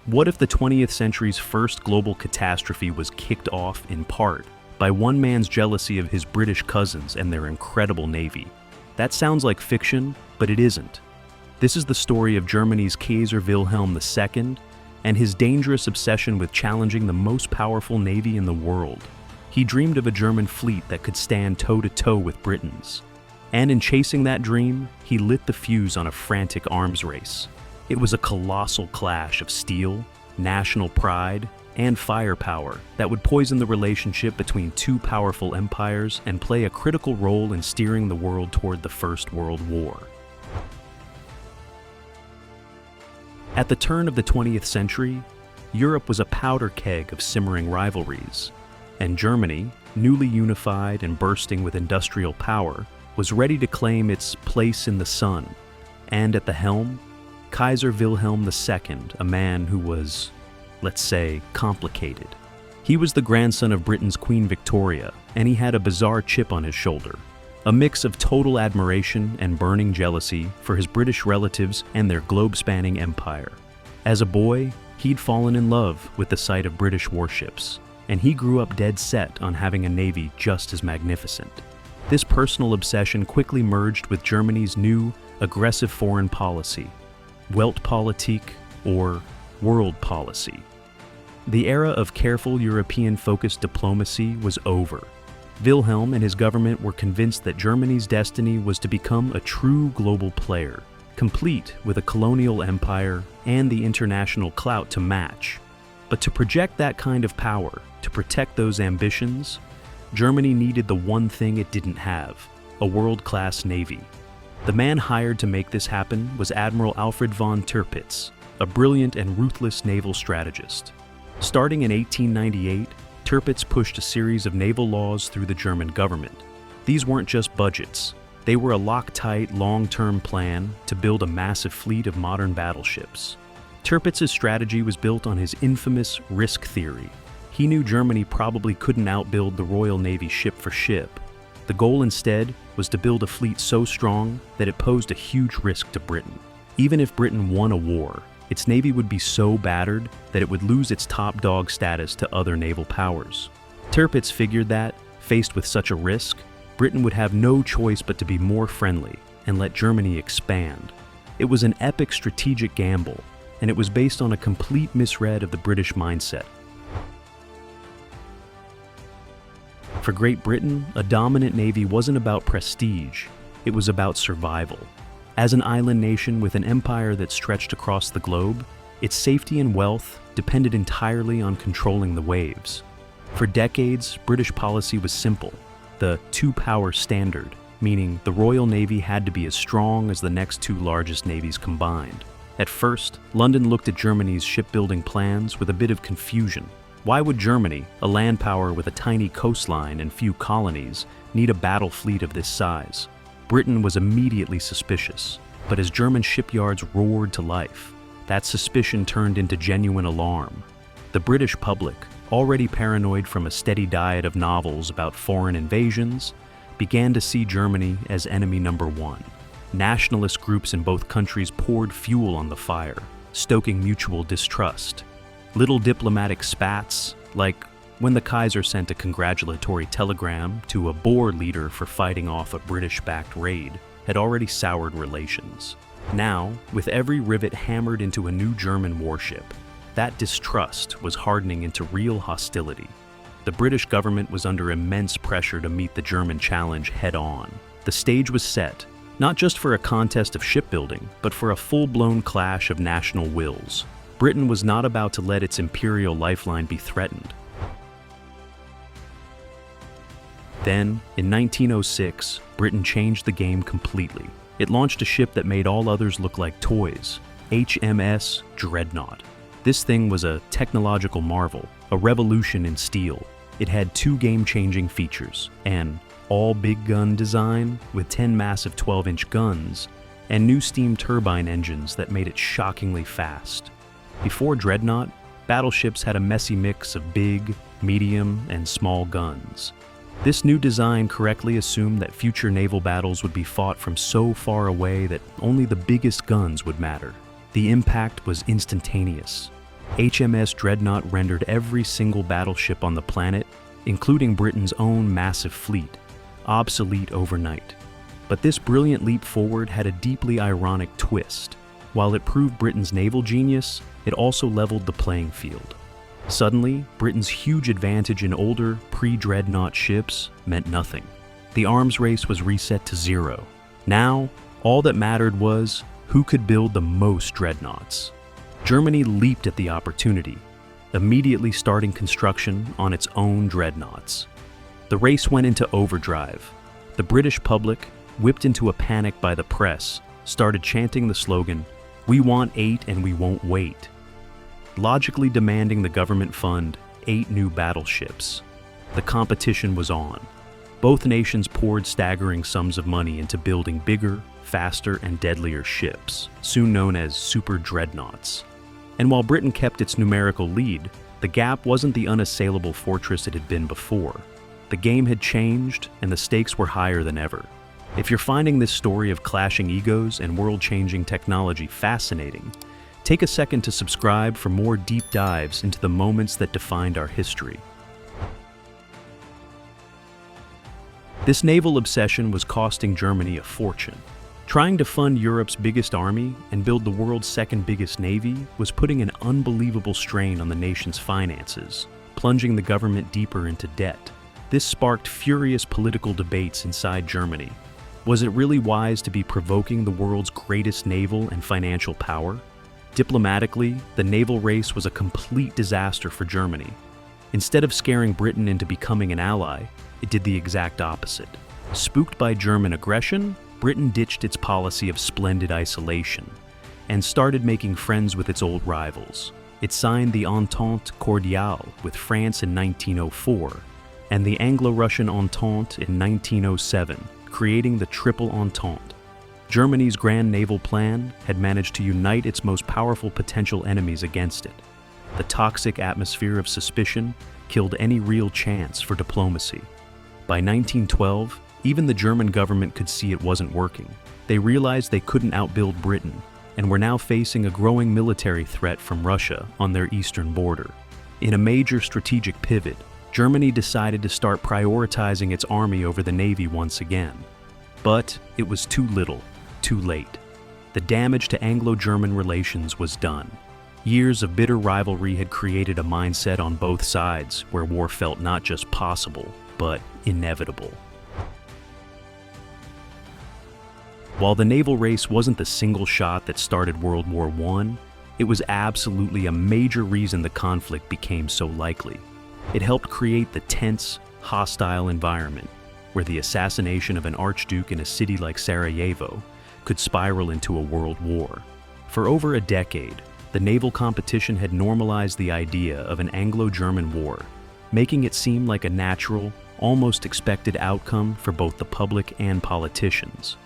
What if the 20th century's first global catastrophe was kicked off, in part, by one man's jealousy of his British cousins and their incredible navy? That sounds like fiction, but it isn't. This is the story of Germany's Kaiser Wilhelm II and his dangerous obsession with challenging the most powerful navy in the world. He dreamed of a German fleet that could stand toe-to-toe with Britain's. And in chasing that dream, he lit the fuse on a frantic arms race. It was a colossal clash of steel, national pride, and firepower that would poison the relationship between two powerful empires and play a critical role in steering the world toward the First World War. At the turn of the 20th century, Europe was a powder keg of simmering rivalries, and Germany, newly unified and bursting with industrial power, was ready to claim its place in the sun. And at the helm, Kaiser Wilhelm II, a man who was, let's say, complicated. He was the grandson of Britain's Queen Victoria, and he had a bizarre chip on his shoulder, a mix of total admiration and burning jealousy for his British relatives and their globe-spanning empire. As a boy, he'd fallen in love with the sight of British warships, and he grew up dead set on having a navy just as magnificent. This personal obsession quickly merged with Germany's new, aggressive foreign policy, Weltpolitik, or world policy. The era of careful European-focused diplomacy was over. Wilhelm and his government were convinced that Germany's destiny was to become a true global player, complete with a colonial empire and the international clout to match. But to project that kind of power, to protect those ambitions, Germany needed the one thing it didn't have: a world-class navy. The man hired to make this happen was Admiral Alfred von Tirpitz, a brilliant and ruthless naval strategist. Starting in 1898, Tirpitz pushed a series of naval laws through the German government. These weren't just budgets. They were a Loctite, long-term plan to build a massive fleet of modern battleships. Tirpitz's strategy was built on his infamous risk theory. He knew Germany probably couldn't outbuild the Royal Navy ship for ship. The goal instead was to build a fleet so strong that it posed a huge risk to Britain. Even if Britain won a war, its navy would be so battered that it would lose its top dog status to other naval powers. Tirpitz figured that, faced with such a risk, Britain would have no choice but to be more friendly and let Germany expand. It was an epic strategic gamble, and it was based on a complete misread of the British mindset. For Great Britain, a dominant navy wasn't about prestige, it was about survival. As an island nation with an empire that stretched across the globe, its safety and wealth depended entirely on controlling the waves. For decades, British policy was simple: the two-power standard, meaning the Royal Navy had to be as strong as the next two largest navies combined. At first, London looked at Germany's shipbuilding plans with a bit of confusion. Why would Germany, a land power with a tiny coastline and few colonies, need a battle fleet of this size? Britain was immediately suspicious, but as German shipyards roared to life, that suspicion turned into genuine alarm. The British public, already paranoid from a steady diet of novels about foreign invasions, began to see Germany as enemy number one. Nationalist groups in both countries poured fuel on the fire, stoking mutual distrust. Little diplomatic spats, like when the Kaiser sent a congratulatory telegram to a Boer leader for fighting off a British-backed raid, had already soured relations. Now, with every rivet hammered into a new German warship, that distrust was hardening into real hostility. The British government was under immense pressure to meet the German challenge head-on. The stage was set, not just for a contest of shipbuilding, but for a full-blown clash of national wills. Britain was not about to let its imperial lifeline be threatened. Then, in 1906, Britain changed the game completely. It launched a ship that made all others look like toys, HMS Dreadnought. This thing was a technological marvel, a revolution in steel. It had two game-changing features: an all-big gun design with 10 massive 12-inch guns, and new steam turbine engines that made it shockingly fast. Before Dreadnought, battleships had a messy mix of big, medium, and small guns. This new design correctly assumed that future naval battles would be fought from so far away that only the biggest guns would matter. The impact was instantaneous. HMS Dreadnought rendered every single battleship on the planet, including Britain's own massive fleet, obsolete overnight. But this brilliant leap forward had a deeply ironic twist. While it proved Britain's naval genius, it also leveled the playing field. Suddenly, Britain's huge advantage in older, pre-dreadnought ships meant nothing. The arms race was reset to zero. Now, all that mattered was who could build the most dreadnoughts. Germany leaped at the opportunity, immediately starting construction on its own dreadnoughts. The race went into overdrive. The British public, whipped into a panic by the press, started chanting the slogan, "We want 8 and we won't wait," logically demanding the government fund 8 new battleships. The competition was on. Both nations poured staggering sums of money into building bigger, faster, and deadlier ships, soon known as super dreadnoughts. And while Britain kept its numerical lead, the gap wasn't the unassailable fortress it had been before. The game had changed, and the stakes were higher than ever. If you're finding this story of clashing egos and world-changing technology fascinating, take a second to subscribe for more deep dives into the moments that defined our history. This naval obsession was costing Germany a fortune. Trying to fund Europe's biggest army and build the world's second biggest navy was putting an unbelievable strain on the nation's finances, plunging the government deeper into debt. This sparked furious political debates inside Germany. Was it really wise to be provoking the world's greatest naval and financial power? Diplomatically, the naval race was a complete disaster for Germany. Instead of scaring Britain into becoming an ally, it did the exact opposite. Spooked by German aggression, Britain ditched its policy of splendid isolation and started making friends with its old rivals. It signed the Entente Cordiale with France in 1904 and the Anglo-Russian Entente in 1907, creating the Triple Entente. Germany's grand naval plan had managed to unite its most powerful potential enemies against it. The toxic atmosphere of suspicion killed any real chance for diplomacy. By 1912, even the German government could see it wasn't working. They realized they couldn't outbuild Britain and were now facing a growing military threat from Russia on their eastern border. In a major strategic pivot, Germany decided to start prioritizing its army over the navy once again. But it was too little, too late. The damage to Anglo-German relations was done. Years of bitter rivalry had created a mindset on both sides where war felt not just possible, but inevitable. While the naval race wasn't the single shot that started World War I, it was absolutely a major reason the conflict became so likely. It helped create the tense, hostile environment where the assassination of an archduke in a city like Sarajevo could spiral into a world war. For over a decade, the naval competition had normalized the idea of an Anglo-German war, making it seem like a natural, almost expected outcome for both the public and politicians.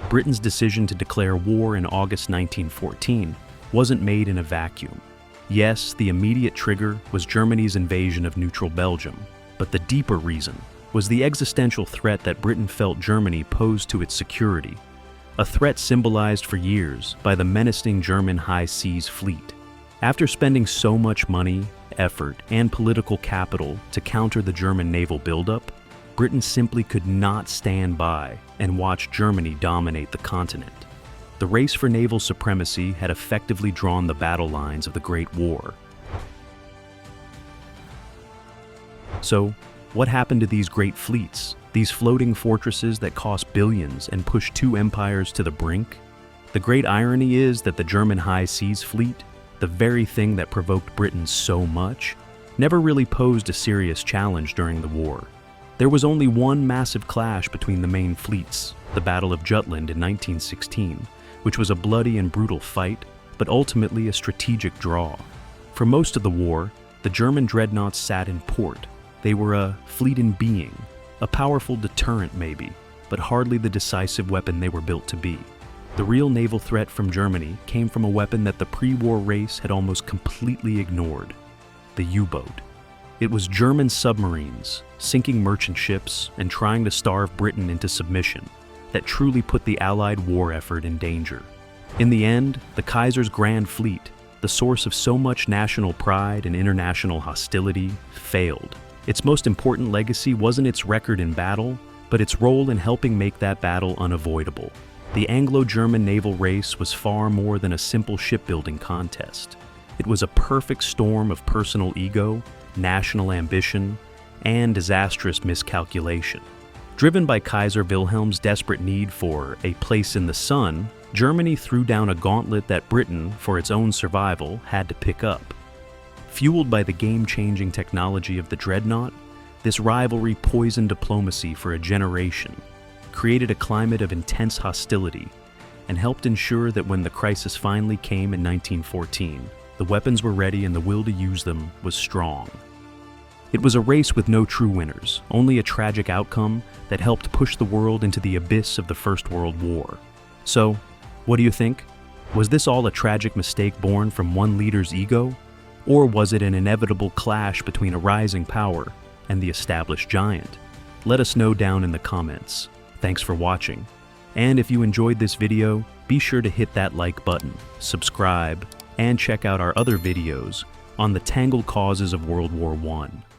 Britain's decision to declare war in August 1914 wasn't made in a vacuum. Yes, the immediate trigger was Germany's invasion of neutral Belgium, but the deeper reason was the existential threat that Britain felt Germany posed to its security, a threat symbolized for years by the menacing German high seas fleet. After spending so much money, effort, and political capital to counter the German naval buildup, Britain simply could not stand by and watch Germany dominate the continent. The race for naval supremacy had effectively drawn the battle lines of the Great War. So, what happened to these great fleets, these floating fortresses that cost billions and pushed two empires to the brink? The great irony is that the German high seas fleet, the very thing that provoked Britain so much, never really posed a serious challenge during the war. There was only one massive clash between the main fleets, the Battle of Jutland in 1916, which was a bloody and brutal fight, but ultimately a strategic draw. For most of the war, the German dreadnoughts sat in port. They were a fleet in being, a powerful deterrent maybe, but hardly the decisive weapon they were built to be. The real naval threat from Germany came from a weapon that the pre-war race had almost completely ignored: the U-boat. It was German submarines, sinking merchant ships and trying to starve Britain into submission, that truly put the Allied war effort in danger. In the end, the Kaiser's Grand Fleet, the source of so much national pride and international hostility, failed. Its most important legacy wasn't its record in battle, but its role in helping make that battle unavoidable. The Anglo-German Naval Race was far more than a simple shipbuilding contest. It was a perfect storm of personal ego, national ambition, and disastrous miscalculation. Driven by Kaiser Wilhelm's desperate need for a place in the sun, Germany threw down a gauntlet that Britain, for its own survival, had to pick up. Fueled by the game-changing technology of the dreadnought, this rivalry poisoned diplomacy for a generation, created a climate of intense hostility, and helped ensure that when the crisis finally came in 1914, the weapons were ready and the will to use them was strong. It was a race with no true winners, only a tragic outcome that helped push the world into the abyss of the First World War. So, what do you think? Was this all a tragic mistake born from one leader's ego? Or was it an inevitable clash between a rising power and the established giant? Let us know down in the comments. Thanks for watching. And if you enjoyed this video, be sure to hit that like button, subscribe, and check out our other videos on the tangled causes of World War I.